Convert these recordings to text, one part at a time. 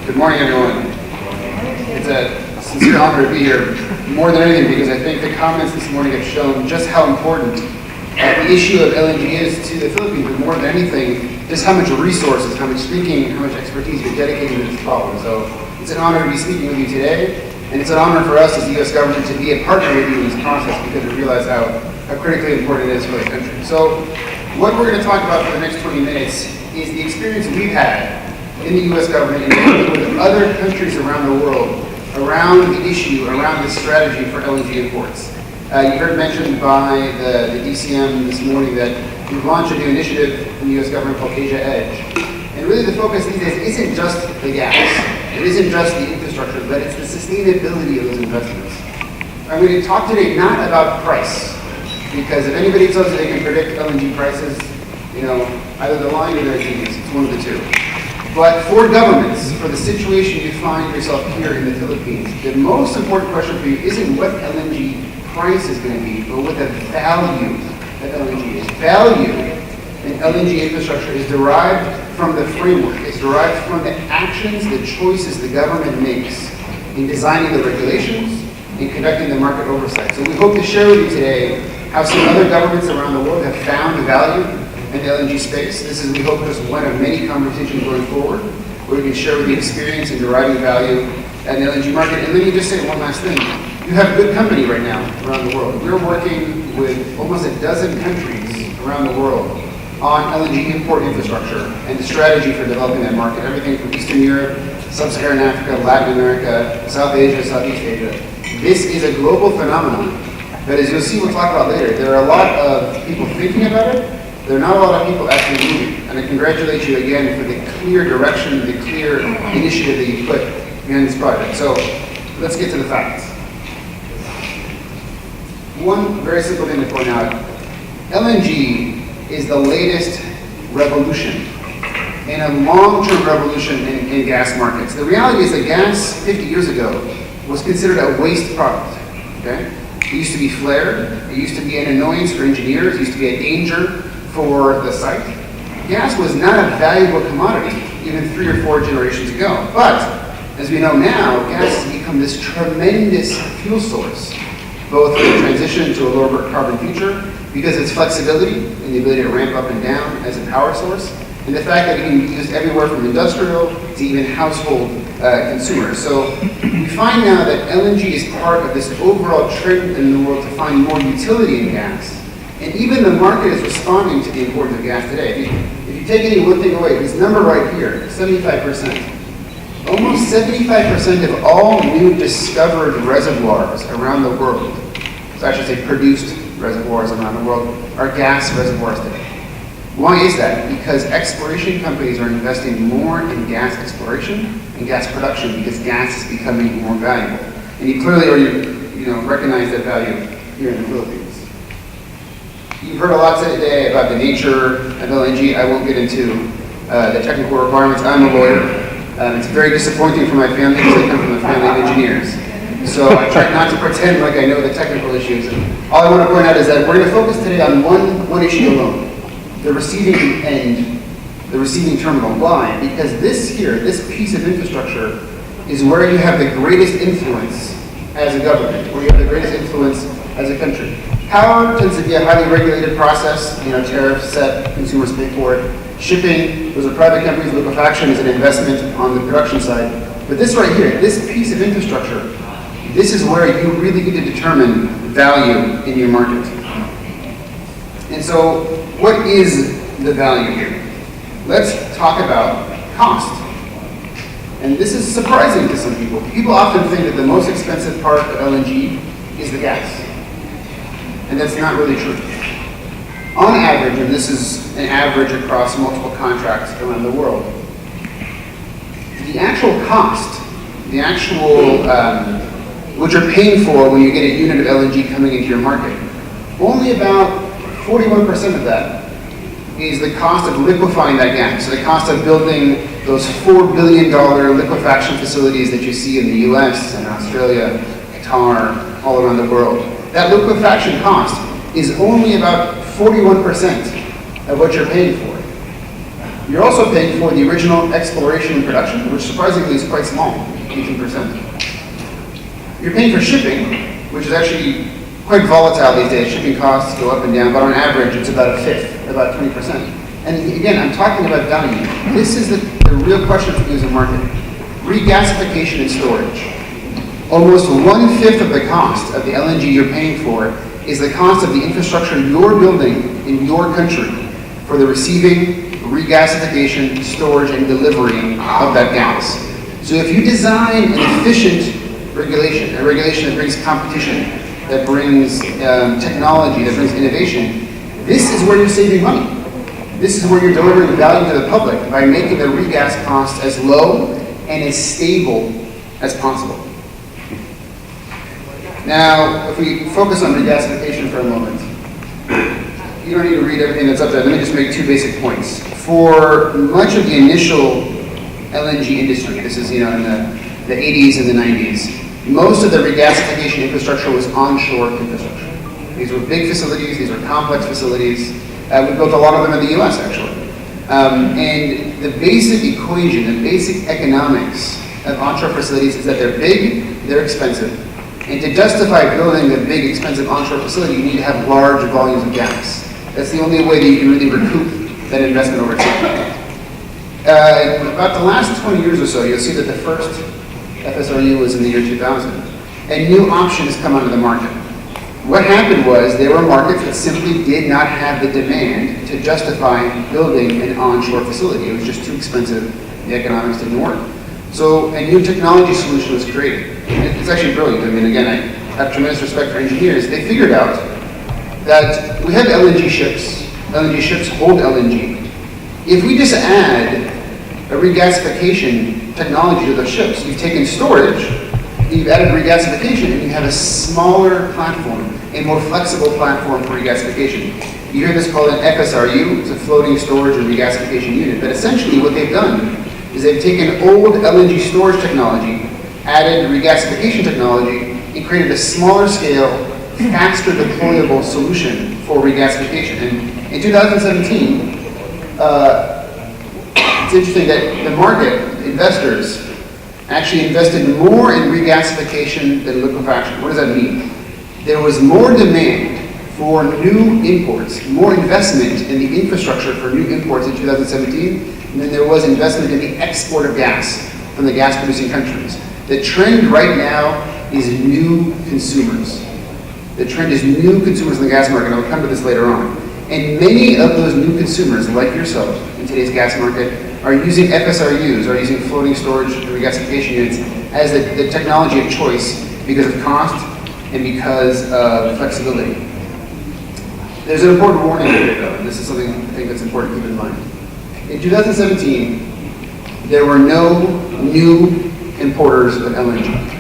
Good morning, everyone. It's a sincere honor to be here, more than anything because I think the comments this morning have shown just how important the issue of LNG is to the Philippines, but more than anything, just how much resources, how much thinking, how much expertise you're dedicating to this problem. So it's an honor to be speaking with you today, and it's an honor for us as the U.S. government to be a partner with you in this process because we realize how critically important it is for the country. So what we're going to talk about for the next 20 minutes is the experience we've had in the U.S. government and with other countries around the world around the issue, around this strategy for LNG imports. You heard mentioned by the DCM this morning that we've launched a new initiative in the U.S. government called Asia Edge. And really the focus these days isn't just the gas, it isn't just the infrastructure, but it's the sustainability of those investments. I'm going to talk today not about price, because if anybody tells you they can predict LNG prices, either they're lying or they're genius. It's one of the two. But for governments, for the situation you find yourself here in the Philippines, the most important question for you isn't what LNG price is going to be, but what the value of LNG is. Value in LNG infrastructure is derived from the framework. It's derived from the actions, the choices the government makes in designing the regulations, in conducting the market oversight. So we hope to share with you today how some other governments around the world have found value in the LNG space. This is, we hope, just one of many conversations going forward where we can share with the experience in deriving value in the LNG market. And let me just say one last thing. You have good company right now around the world. We're working with almost a dozen countries around the world on LNG import infrastructure and the strategy for developing that market. Everything from Eastern Europe, Sub-Saharan Africa, Latin America, South Asia, Southeast Asia. This is a global phenomenon. But as you'll see, we'll talk about later, there are a lot of people thinking about it. There are not a lot of people actually moving. And I congratulate you again for the clear direction, the clear initiative that you put behind this project. So let's get to the facts. One very simple thing to point out, LNG is the latest revolution in a long-term revolution in gas markets. The reality is that gas 50 years ago was considered a waste product. Okay? It used to be flared, it used to be an annoyance for engineers, it used to be a danger for the site. Gas was not a valuable commodity even 3 or 4 generations ago. But as we know now, gas has become this tremendous fuel source, both in the transition to a lower carbon future, because its flexibility and the ability to ramp up and down as a power source, and the fact that it can be used everywhere from industrial to even household consumers. So we find now that LNG is part of this overall trend in the world to find more utility in gas. And even the market is responding to the importance of gas today. If you take any one thing away, this number right here, 75%. Almost 75% of all new discovered reservoirs around the world, so I should say produced reservoirs around the world, are gas reservoirs today. Why is that? Because exploration companies are investing more in gas exploration and gas production because gas is becoming more valuable. And you clearly already recognize that value here in the Philippines. You've heard a lot said today about the nature of LNG. I won't get into the technical requirements. I'm a lawyer. It's very disappointing for my family because I come from a family of engineers. So I try not to pretend like I know the technical issues. And all I want to point out is that we're going to focus today on one issue alone, the receiving end, the receiving terminal. Why? Because this piece of infrastructure is where you have the greatest influence as a government, where you have the greatest influence as a country. Power tends to be a highly regulated process, tariffs set, consumers pay for it. Shipping, those are private companies, liquefaction is an investment on the production side. But this right here, this piece of infrastructure, this is where you really need to determine value in your market. And so, what is the value here? Let's talk about cost. And this is surprising to some people. People often think that the most expensive part of LNG is the gas. And that's not really true. On average, and this is an average across multiple contracts around the world, the actual cost, what you're paying for when you get a unit of LNG coming into your market, only about 41% of that is the cost of liquefying that gas. So the cost of building those $4 billion liquefaction facilities that you see in the US and Australia, Qatar, all around the world. That liquefaction cost is only about 41% of what you're paying for. You're also paying for the original exploration and production, which surprisingly is quite small, 18%. You're paying for shipping, which is actually quite volatile these days. Shipping costs go up and down, but on average, it's about a fifth, about 20%. And again, I'm talking about value. This is the real question for you as a market. Regasification and storage. Almost 1/5 of the cost of the LNG you're paying for is the cost of the infrastructure you're building in your country for the receiving, regasification, storage, and delivery of that gas. So if you design an efficient regulation, a regulation that brings competition, that brings technology, that brings innovation, this is where you're saving money. This is where you're delivering value to the public by making the regas cost as low and as stable as possible. Now, if we focus on regasification for a moment, you don't need to read everything that's up there. Let me just make two basic points. For much of the initial LNG industry, this is in the 80s and the 90s, most of the regasification infrastructure was onshore infrastructure. These were big facilities, these were complex facilities. We built a lot of them in the US actually. And the basic equation, the basic economics of onshore facilities is that they're big, they're expensive. And to justify building a big, expensive onshore facility, you need to have large volumes of gas. That's the only way that you can really recoup that investment over time. About the last 20 years or so, you'll see that the first FSRU was in the year 2000. And new options come onto the market. What happened was there were markets that simply did not have the demand to justify building an onshore facility. It was just too expensive. The economics didn't work. So a new technology solution was created. It's actually brilliant. I mean, again, I have tremendous respect for engineers. They figured out that we have LNG ships. LNG ships hold LNG. If we just add a regasification technology to those ships, you've taken storage, you've added regasification, and you have a smaller platform, a more flexible platform for regasification. You hear this called an FSRU. It's a floating storage and regasification unit. But essentially what they've done is they've taken old LNG storage technology, added regasification technology, and created a smaller scale, faster deployable solution for regasification. And in 2017, it's interesting that the market, investors, actually invested more in regasification than liquefaction. What does that mean? There was more demand for new imports, more investment in the infrastructure for new imports in 2017 than there was investment in the export of gas from the gas-producing countries. The trend right now is new consumers. The trend is new consumers in the gas market, and I'll come to this later on. And many of those new consumers, like yourself, in today's gas market, are using FSRUs, are using floating storage and regasification units as the technology of choice because of cost and because of flexibility. There's an important warning here, though, and this is something I think that's important to keep in mind. In 2017, there were no new importers of LNG.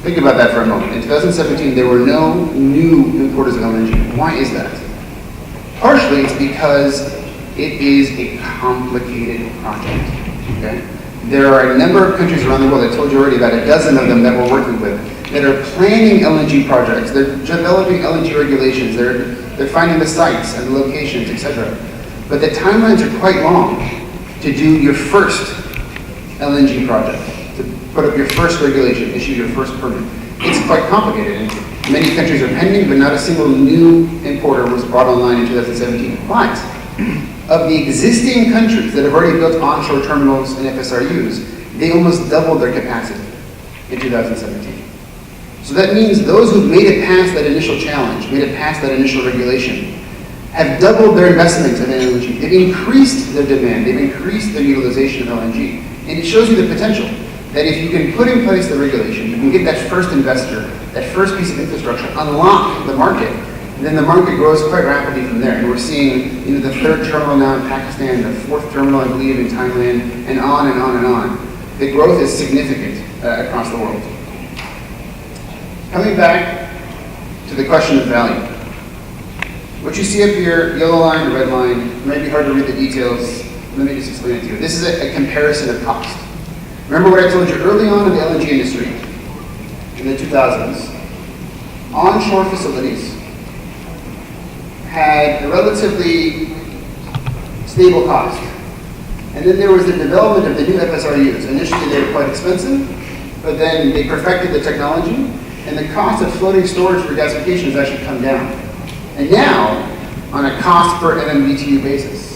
Think about that for a moment. In 2017, there were no new importers of LNG. Why is that? Partially, it's because it is a complicated project. Okay? There are a number of countries around the world, I told you already about a dozen of them that we're working with, that are planning LNG projects. They're developing LNG regulations. They're finding the sites and the locations, etc. But the timelines are quite long to do your first LNG project, to put up your first regulation, issue your first permit. It's quite complicated. And many countries are pending, but not a single new importer was brought online in 2017. But of the existing countries that have already built onshore terminals and FSRUs, they almost doubled their capacity in 2017. So that means those who've made it past that initial challenge, made it past that initial regulation, have doubled their investments in LNG. They've increased their demand, they've increased their utilization of LNG. And it shows you the potential that if you can put in place the regulation, you can get that first investor, that first piece of infrastructure, unlock the market, and then the market grows quite rapidly from there. And we're seeing the third terminal now in Pakistan, the fourth terminal, I believe, in Thailand, and on and on and on. The growth is significant across the world. Coming back to the question of value. What you see up here, yellow line, red line, it might be hard to read the details. Let me just explain it to you. This is a comparison of cost. Remember what I told you early on in the LNG industry, in the 2000s, onshore facilities had a relatively stable cost. And then there was the development of the new FSRUs. Initially they were quite expensive, but then they perfected the technology, and the cost of floating storage for gasification has actually come down. And now, on a cost per MMBTU basis,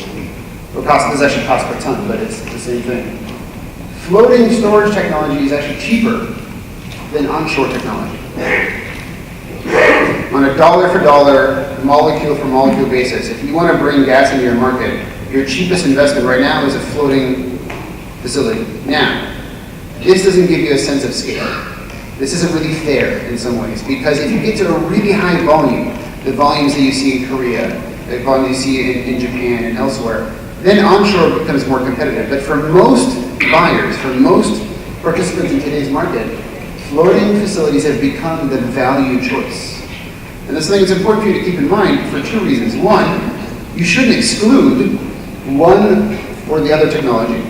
well, cost is actually cost per ton, but it's the same thing. Floating storage technology is actually cheaper than onshore technology. On a dollar for dollar, molecule for molecule basis, if you want to bring gas into your market, your cheapest investment right now is a floating facility. Now, this doesn't give you a sense of scale. This isn't really fair in some ways, because if you get to a really high volume, the volumes that you see in Korea, the volumes you see in Japan and elsewhere, then onshore becomes more competitive. But for most buyers, for most participants in today's market, floating facilities have become the value choice. And this thing is important for you to keep in mind for two reasons. One, you shouldn't exclude one or the other technology,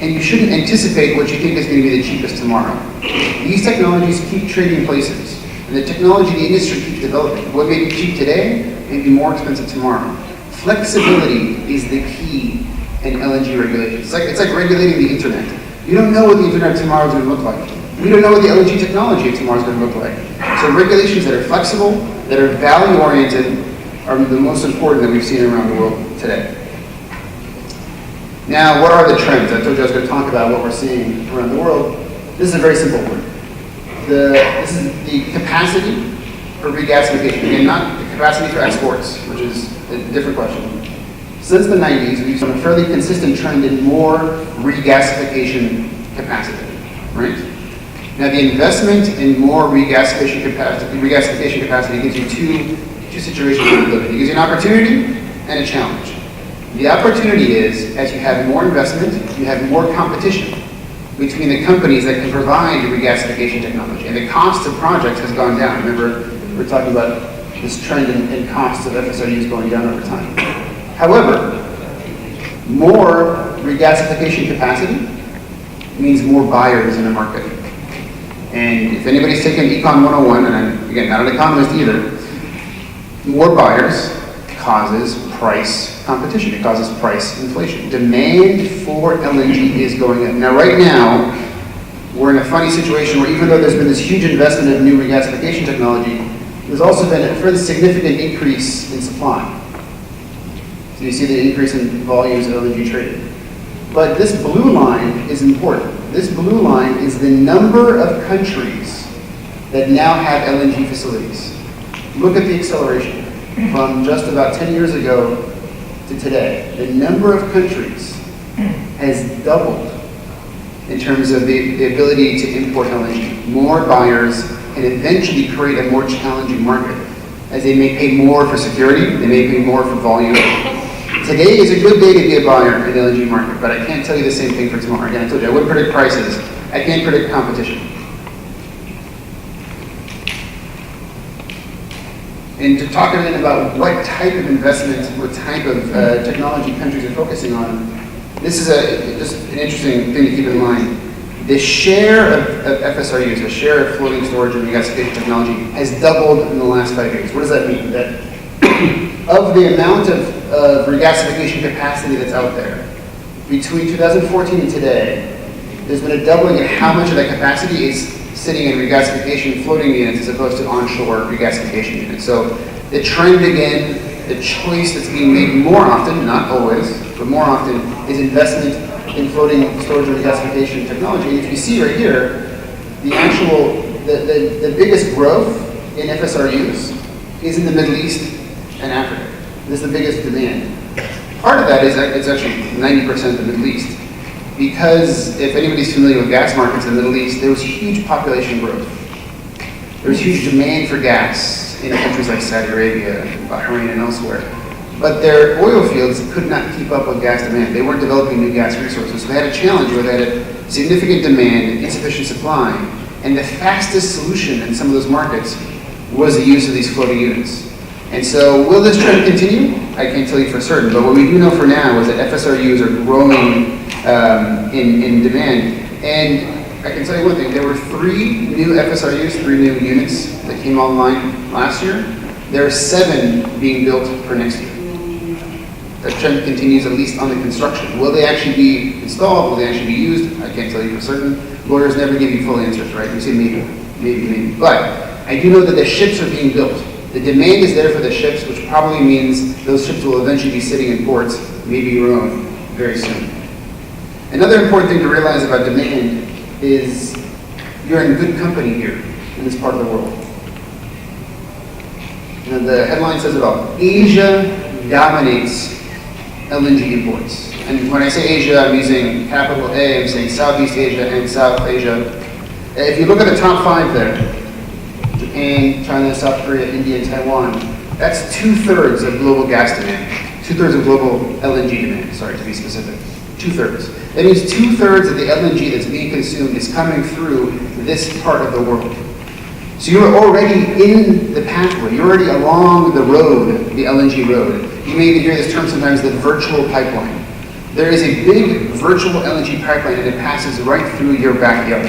and you shouldn't anticipate what you think is going to be the cheapest tomorrow. These technologies keep trading places, and the technology, the industry keeps developing. What may be cheap today may be more expensive tomorrow. Flexibility is the key in LNG regulations. It's like regulating the internet. You don't know what the internet tomorrow is going to look like. We don't know what the LNG technology of tomorrow is going to look like. So regulations that are flexible, that are value-oriented, are the most important that we've seen around the world today. Now, what are the trends? I told you I was going to talk about what we're seeing around the world. This is a very simple one. This is the capacity for regasification. Again, not the capacity for exports, which is a different question. Since the 90s, we've seen a fairly consistent trend in more regasification capacity, right? Now, the investment in more regasification capacity gives you two situations to live in. It gives you an opportunity and a challenge. The opportunity is, as you have more investment, you have more competition between the companies that can provide regasification technology. And the cost of projects has gone down. Remember, we're talking about this trend in costs of FSRUs going down over time. However, more regasification capacity means more buyers in the market. And if anybody's taken Econ 101, and I'm, again, not an economist either, more buyers causes price competition. It causes price inflation. Demand for LNG is going up. Now, right now, we're in a funny situation where even though there's been this huge investment in new regasification technology, there's also been a fairly significant increase in supply. So you see the increase in volumes of LNG traded. But this blue line is important. This blue line is the number of countries that now have LNG facilities. Look at the acceleration from just about 10 years ago to today. The number of countries has doubled in terms of the ability to import LNG. More buyers can eventually create a more challenging market, as they may pay more for security, they may pay more for volume. Today is a good day to be a buyer in the LNG market, but I can't tell you the same thing for tomorrow. Again, I told you I wouldn't predict prices. I can't predict competition. And to talk a minute about what type of investment, what type of technology countries are focusing on, this is just an interesting thing to keep in mind. The share of FSRUs, the share of floating storage and regasification technology has doubled in the last 5 years. What does that mean? That of the amount of regasification capacity that's out there, between 2014 and today, there's been a doubling in how much of that capacity is sitting in regasification floating units as opposed to onshore regasification units. So the trend again, the choice that's being made more often, not always, but more often, is investment in floating storage and regasification technology. And if you see right here, the biggest growth in FSRUs is in the Middle East and Africa. This is the biggest demand. Part of that is it's actually 90% the Middle East. Because if anybody's familiar with gas markets in the Middle East, there was huge population growth. There was huge demand for gas in countries like Saudi Arabia, Bahrain, and elsewhere. But their oil fields could not keep up with gas demand. They weren't developing new gas resources. So they had a challenge where they had a significant demand and insufficient supply. And the fastest solution in some of those markets was the use of these floating units. And so will this trend continue? I can't tell you for certain, but what we do know for now is that FSRUs are growing in demand. And I can tell you one thing, there were 3 new FSRUs, 3 new units that came online last year. There are 7 being built for next year. That trend continues at least on the construction. Will they actually be installed? Will they actually be used? I can't tell you for certain. Lawyers never give you full answers, right? We say maybe, maybe. But I do know that the ships are being built. The demand is there for the ships, which probably means those ships will eventually be sitting in ports, maybe your own, very soon. Another important thing to realize about demand is you're in good company here in this part of the world. And the headline says it all. Asia dominates LNG imports. And when I say Asia, I'm using capital A, I'm saying Southeast Asia and South Asia. If you look at the top 5 there, Japan, China, South Korea, India, and Taiwan, that's 2/3 of global gas demand. 2/3 of global LNG demand, sorry to be specific. 2/3. That means 2/3 of the LNG that's being consumed is coming through this part of the world. So you're already in the pathway, you're already along the road, the LNG road. You may even hear this term sometimes, the virtual pipeline. There is a big virtual LNG pipeline and it passes right through your backyard.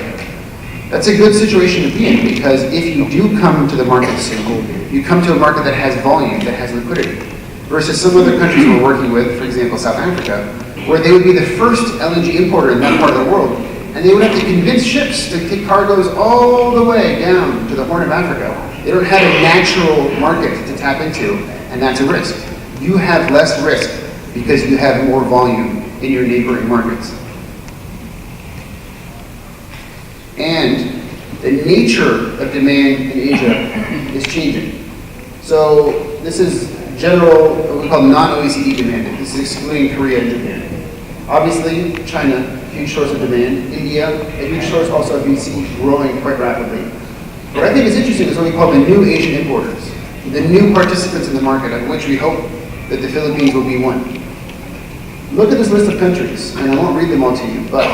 That's a good situation to be in because if you do come to the market soon, you come to a market that has volume, that has liquidity, versus some other countries we're working with, for example, South Africa, where they would be the first LNG importer in that part of the world, and they would have to convince ships to take cargoes all the way down to the Horn of Africa. They don't have a natural market to tap into, and that's a risk. You have less risk because you have more volume in your neighboring markets. And the nature of demand in Asia is changing. So this is general, what we call non-OECD demand. This is excluding Korea and Japan. Obviously, China, huge source of demand. India, a huge source also of VC, growing quite rapidly. What I think is interesting is what we call the new Asian importers, the new participants in the market, of which we hope that the Philippines will be one. Look at this list of countries, and I won't read them all to you, but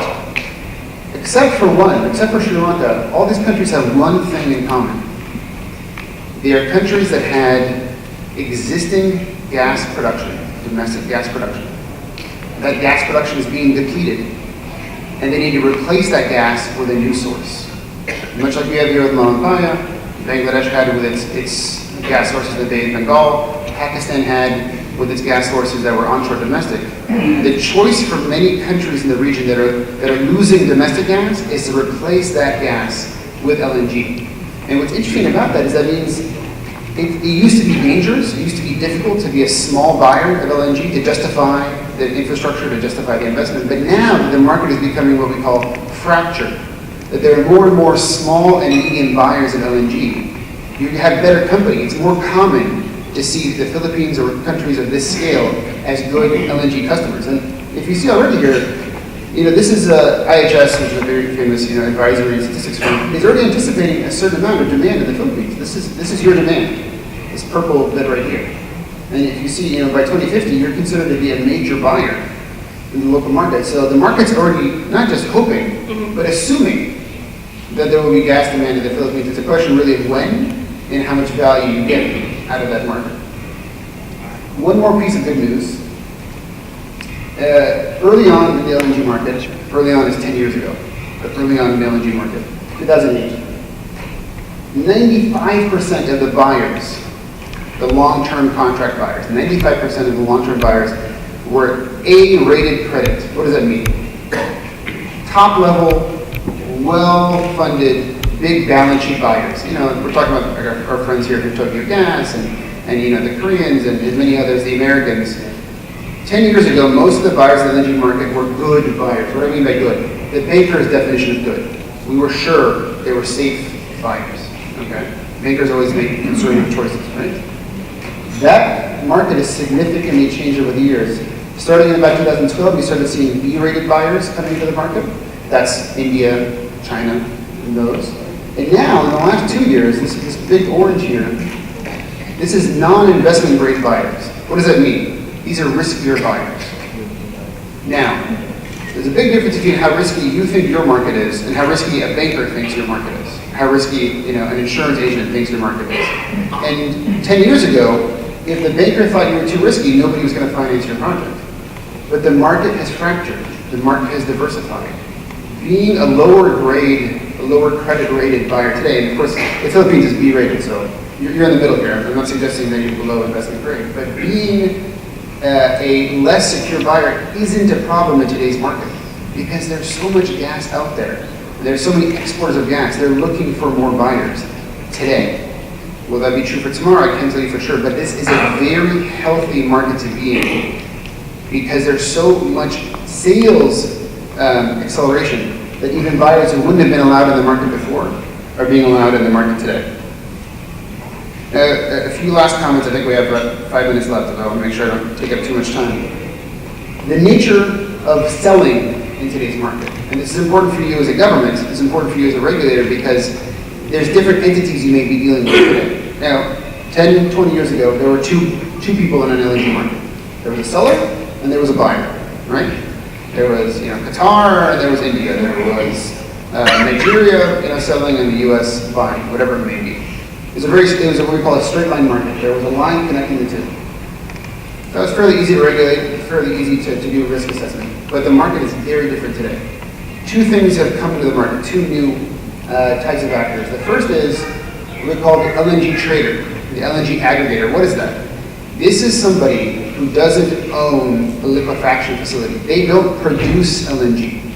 except for one, except for Sri Lanka, all these countries have one thing in common. They are countries that had existing gas production, domestic gas production. That gas production is being depleted, and they need to replace that gas with a new source. Much like we have here with Malampaya, Bangladesh had with its gas sources in the Bay of Bengal, Pakistan had with its gas sources that were onshore domestic. The choice for many countries in the region that are losing domestic gas is to replace that gas with LNG. And what's interesting about that is that means it used to be dangerous, it used to be difficult to be a small buyer of LNG to justify the infrastructure, to justify the investment. But now the market is becoming what we call fractured. That there are more and more small and medium buyers of LNG. You have better company. It's more common to see the Philippines or countries of this scale as good LNG customers. And if you see already here, this is IHS, which is a very famous advisory and statistics firm, is already anticipating a certain amount of demand in the Philippines. This is your demand, this purple bit right here. And if you see, by 2050, you're considered to be a major buyer in the local market. So the market's already not just hoping, but assuming that there will be gas demand in the Philippines. It's a question really of when and how much value you get out of that market. One more piece of good news. Early on in the LNG market, early on is 10 years ago, but early on in the LNG market, 2008, 95% of the buyers, the long-term contract buyers, 95% of the long-term buyers were A-rated credit. What does that mean? Top-level, well-funded, big balance sheet buyers. We're talking about our friends here from Tokyo Gas and the Koreans and many others, the Americans. 10 years ago, most of the buyers in the LNG market were good buyers. What do I mean by good? The banker's definition of good. We were sure they were safe buyers. Okay? Bankers always make conservative choices, right? That market has significantly changed over the years. Starting in about 2012, we started seeing B-rated buyers coming into the market. That's India, China, and those. And now, in the last 2 years, this big orange here, this is non-investment grade buyers. What does that mean? These are riskier buyers. Now, there's a big difference between how risky you think your market is and how risky a banker thinks your market is. How risky, an insurance agent thinks your market is. And 10 years ago, if the banker thought you were too risky, nobody was going to finance your project. But the market has fractured. The market has diversified. Being a lower credit rated buyer today, and of course, the Philippines is B rated, so you're in the middle here. I'm not suggesting that you're below investment grade, but being a less secure buyer isn't a problem in today's market because there's so much gas out there. There's so many exporters of gas. They're looking for more buyers today. Will that be true for tomorrow? I can't tell you for sure, but this is a very healthy market to be in because there's so much sales acceleration that even buyers who wouldn't have been allowed in the market before are being allowed in the market today. A few last comments. I think we have about 5 minutes left, and I want to make sure I don't take up too much time. The nature of selling in today's market, and this is important for you as a government, this is important for you as a regulator because there's different entities you may be dealing with today. Now, 10, 20 years ago, there were two people in an LNG market. There was a seller and there was a buyer, right? There was, Qatar, and there was India. There was Nigeria, selling, and the U.S. buying, whatever it may be. It was what we call a straight line market. There was a line connecting the two. That was fairly easy to regulate, fairly easy to do a risk assessment. But the market is very different today. Two things have come into the market, two new types of actors. The first is what we call the LNG trader, the LNG aggregator. What is that? This is somebody who doesn't own a liquefaction facility. They don't produce LNG,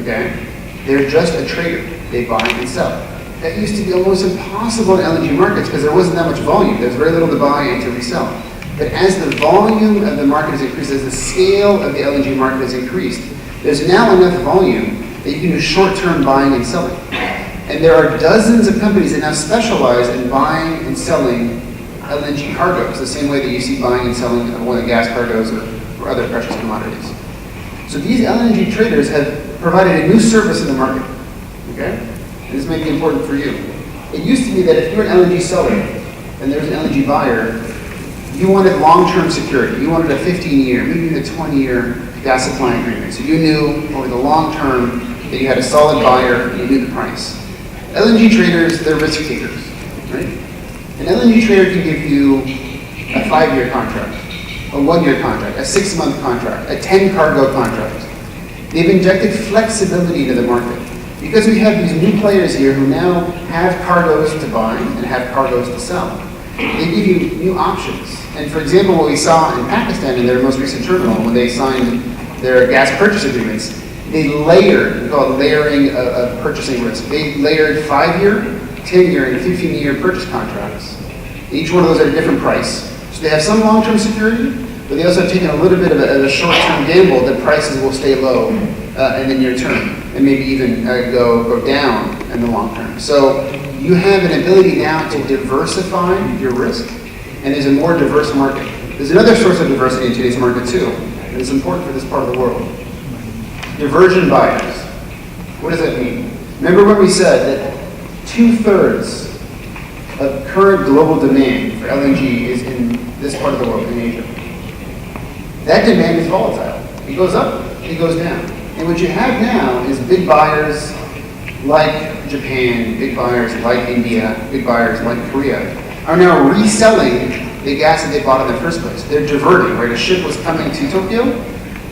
okay? They're just a trader. They buy and sell. That used to be almost impossible in LNG markets because there wasn't that much volume. There's very little to buy and to resell. But as the volume of the market has increased, as the scale of the LNG market has increased, there's now enough volume that you can do short-term buying and selling. And there are dozens of companies that now specialize in buying and selling LNG cargoes, the same way that you see buying and selling oil and gas cargoes or other precious commodities. So these LNG traders have provided a new service in the market, okay? And this may be important for you. It used to be that if you're an LNG seller and there's an LNG buyer, you wanted long-term security. You wanted a 15-year, maybe even a 20-year gas supply agreement. So you knew over the long term that you had a solid buyer and you knew the price. LNG traders, they're risk takers, right? An LNG trader can give you a 5-year contract, a 1-year contract, a 6-month contract, a 10-cargo contract. They've injected flexibility into the market because we have these new players here who now have cargoes to buy and have cargoes to sell. They give you new options. And for example, what we saw in Pakistan in their most recent terminal, when they signed their gas purchase agreements, they layered, we call it layering of purchasing risk. They layered 5-year, 10-year, and 15-year purchase contracts. Each one of those at a different price. So they have some long-term security, but they also have taken a little bit of a short-term gamble that prices will stay low in the near term, and maybe even go down in the long term. So you have an ability now to diversify your risk, and there's a more diverse market. There's another source of diversity in today's market too, and it's important for this part of the world. Diversion buyers. What does that mean? Remember when we said that 2/3 of current global demand for LNG is in this part of the world, in Asia. That demand is volatile. It goes up, it goes down. And what you have now is big buyers like Japan, big buyers like India, big buyers like Korea, are now reselling the gas that they bought in the first place. They're diverting, right? A ship was coming to Tokyo,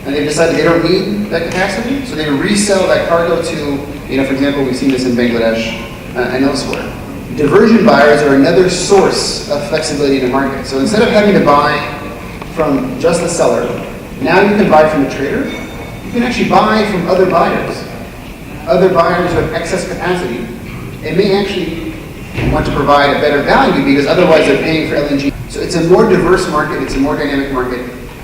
and they decided they don't need that capacity, so they resell that cargo to, for example, we've seen this in Bangladesh and elsewhere. Diversion buyers are another source of flexibility in the market. So instead of having to buy from just the seller, now you can buy from a trader. You can actually buy from other buyers who have excess capacity and may actually want to provide a better value because otherwise they're paying for LNG. So it's a more diverse market, it's a more dynamic market.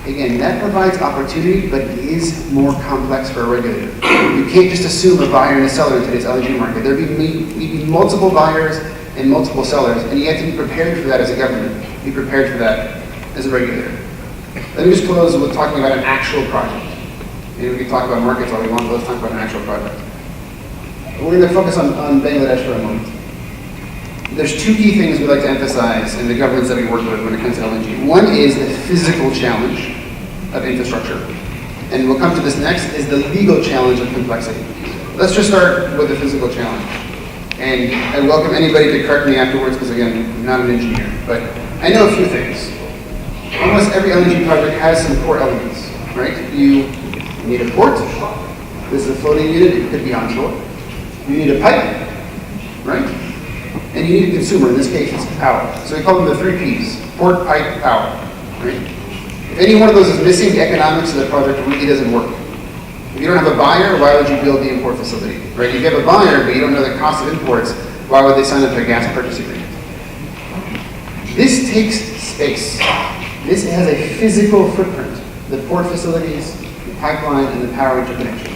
Again, that provides opportunity, but it is more complex for a regulator. You can't just assume a buyer and a seller in today's LNG market. There will be multiple buyers and multiple sellers, and you have to be prepared for that as a government. Be prepared for that as a regulator. Let me just close with talking about an actual project. We can talk about markets all we want, but let's talk about an actual project. We're going to focus on Bangladesh for a moment. There's two key things we'd like to emphasize in the governments that we work with when it comes to LNG. One is the physical challenge of infrastructure. And we'll come to this next, is the legal challenge of complexity. Let's just start with the physical challenge. And I welcome anybody to correct me afterwards, because again, I'm not an engineer, but I know a few things. Almost every LNG project has some core elements, right? You need a port. This is a floating unit, it could be onshore. You need a pipe, right? And you need a consumer, in this case it's power. So we call them the 3 Ps, port, pipe, power, right? If any one of those is missing, the economics of the project really doesn't work. If you don't have a buyer, why would you build the import facility? Right? If you have a buyer, but you don't know the cost of imports, why would they sign up for a gas purchase agreement? This takes space. This has a physical footprint. The port facilities, the pipeline, and the power interconnection.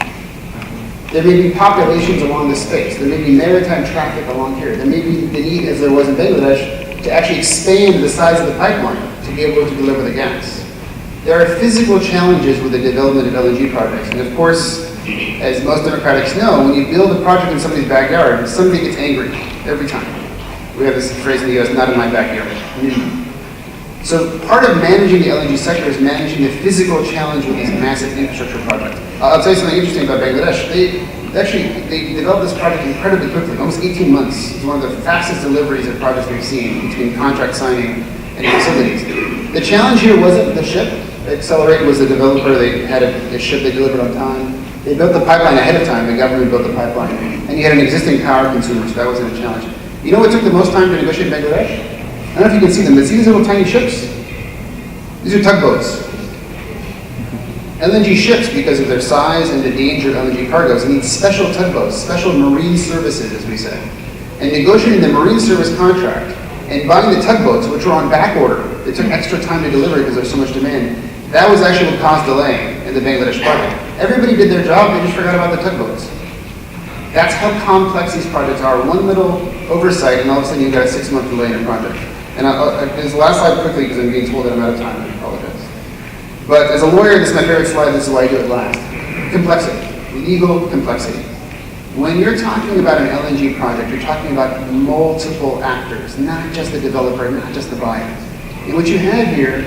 There may be populations along this space. There may be maritime traffic along here. There may be the need, as there was in Bangladesh, to actually expand the size of the pipeline to be able to deliver the gas. There are physical challenges with the development of LNG projects. And of course, as most Democrats know, when you build a project in somebody's backyard, somebody gets angry every time. We have this phrase in the US, not in my backyard. So part of managing the LNG sector is managing the physical challenge with these massive infrastructure projects. I'll tell you something interesting about Bangladesh. They developed this project incredibly quickly, almost 18 months. It's one of the fastest deliveries of projects we've seen between contract signing and facilities. The challenge here wasn't the ship. Accelerate was the developer. They had a ship they delivered on time. They built the pipeline ahead of time. The government built the pipeline. And you had an existing power consumer, so that wasn't a challenge. You know what took the most time to negotiate in Bangladesh? I don't know if you can see them, but see these little tiny ships? These are tugboats. LNG ships, because of their size and the danger of LNG cargoes, need special tugboats, special marine services, as we say. And negotiating the marine service contract and buying the tugboats, which were on back order, it took extra time to deliver because there's so much demand. That was actually what caused delay in the Bangladesh project. Everybody did their job, they just forgot about the tugboats. That's how complex these projects are. One little oversight, and all of a sudden you've got a 6-month delay in a project. And this last slide quickly, because I'm being told that I'm out of time. I apologize. But as a lawyer, this is my favorite slide. This is why I do it last. Complexity, legal complexity. When you're talking about an LNG project, you're talking about multiple actors, not just the developer, not just the buyer. And what you have here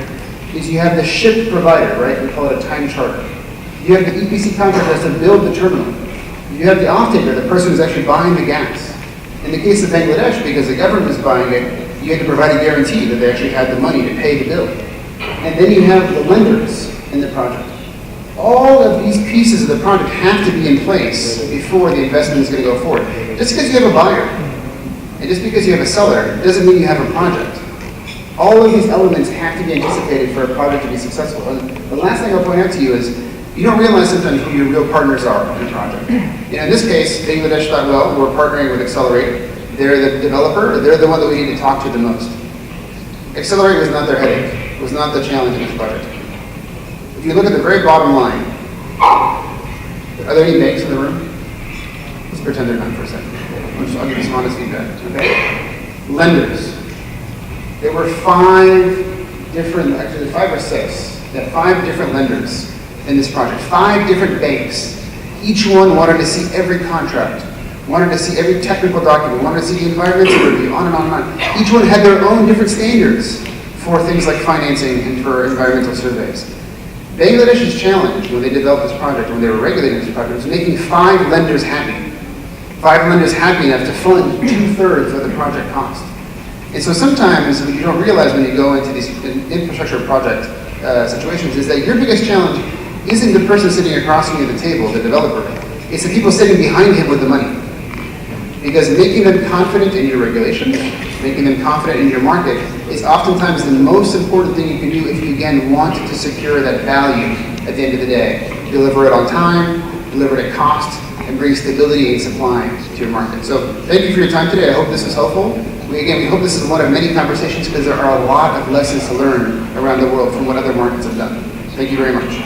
is you have the ship provider, right? We call it a time charter. You have the EPC contractor that's to build the terminal. You have the off-taker, the person who's actually buying the gas. In the case of Bangladesh, because the government was buying it, you had to provide a guarantee that they actually had the money to pay the bill. And then you have the lenders in the project. All of these pieces of the project have to be in place before the investment is going to go forward. Just because you have a buyer and just because you have a seller doesn't mean you have a project. All of these elements have to be anticipated for a project to be successful. And the last thing I'll point out to you is you don't realize sometimes who your real partners are in a project. In this case, Bangladesh thought, well, we're partnering with Accelerate. They're the developer, they're the one that we need to talk to the most. Accelerate was not their headache, was not the challenge in this project. If you look at the very bottom line, are there any banks in the room? Let's pretend they're not for a second. I'll give you some honest feedback, okay? Lenders. There were 5 different, actually 5 or 6, yeah, 5 different lenders in this project. 5 different banks. Each one wanted to see every contract, wanted to see every technical document, wanted to see the environmental review, on and on and on. Each one had their own different standards for things like financing and for environmental surveys. Bangladesh's challenge when they developed this project, when they were regulating this project, was making 5 lenders happy. 5 lenders happy enough to fund 2/3 of the project cost. And so sometimes what you don't realize when you go into these infrastructure project situations is that your biggest challenge isn't the person sitting across from you at the table, the developer. It's the people sitting behind him with the money. Because making them confident in your regulations, making them confident in your market, is oftentimes the most important thing you can do if you, again, want to secure that value at the end of the day. Deliver it on time, deliver it at cost, and bring stability and supply to your market. So thank you for your time today. I hope this was helpful. We hope this is one of many conversations because there are a lot of lessons to learn around the world from what other markets have done. Thank you very much.